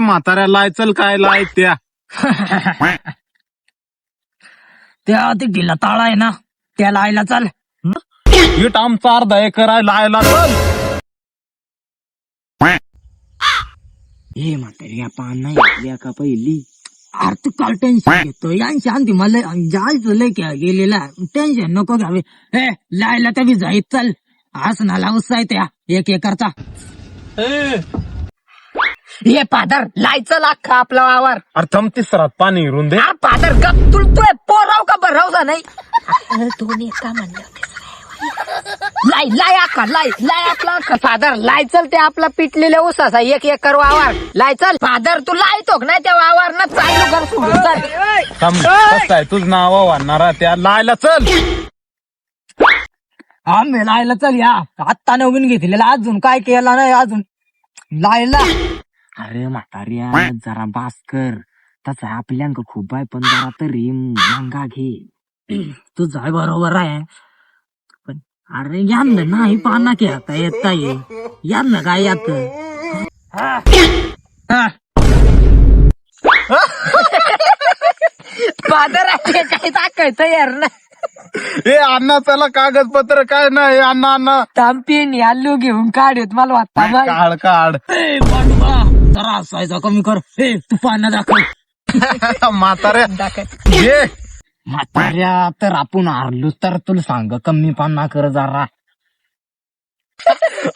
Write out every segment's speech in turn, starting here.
म्हाताऱ्या लायचल काय लाय त्या त्या ते गिल्ला ताळा आहे ना त्या लायला चाल. इट आमचा अर्धा एकर आहे लायला चल. हे म्हातारी या पान नाही का पहिली. अरे तू काल टेन्शन घेतो यांची आणती मला जायचं लय गेलेला टेन्शन नको घ्यावे. हे लायला त्या बी जाईत चल. आसनाला उत्साह त्या 1 एकरचा. हे पादर लायचं लाख आपला वावर. अरे थम तिसरात पाणी हिरून दे. हा पादर गप तुलतोय पोराव का भरावसा नाही. 2 एका म्हणलं लाय लाय आखा लाय लाय आपला आखा. फादर लाय चल ते आपला पिटलेल्या ऊसाचा 1 एकर वावर लाय चल. फादर तू लायतो नाही त्या वावर ना चालू कर सोडून चल. तुझ नाव वाढणारा त्या लायला चल. आम्ही लायला चल या आत्ता नवीन घेतलेला अजून काय केला नाही अजून लायला. अरे म्हाताऱ्या जरा बास कर. तसा आपल्याक खूप आहे पण जरा तरी मंगा घे. तू जाय बरोबर आहे पण अरे यांना नाही पाना खेळता येता यांना काय येत. बाजारात काय टाकायचं यार ना. हे अण्णा चला कागदपत्र काय नाही अण्णा अण्णा तांपीन आलू घेऊन काढत मला वाटतं बाई. काढ काढ. पांडुबा जरा असायचा कमी कर. तू पाना दाखव म्हाताऱ्या दाखव. ये म्हाताऱ्या तर आपण हारलो तर तुला सांग कमी पाना कर जरा.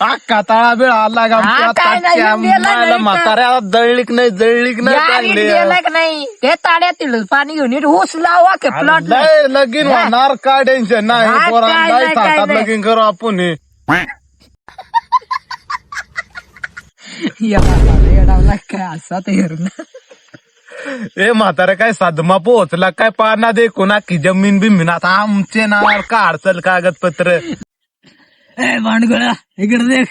अख्खा तळा बिळ आला हा, काय नाही, मेला नाही तर. म्हाताऱ्या जळलीक नाही चांगली नाही ते ताड्यातील पाणी घेऊन ये. ऊस लावा के प्लॉट लय लगीन होणार काय टेन्शन नाही. हा, काय पोरांना नाही, काय थाटात नाही. लगीन करू आपण हे. काय असा तर ए म्हातारे काय साधमा पोहोचला काय पाना दे कोणा की जमीन बिमीन आता आमचे नावावर काढ चल कागदपत्र. भांडगोळा इकडे देख.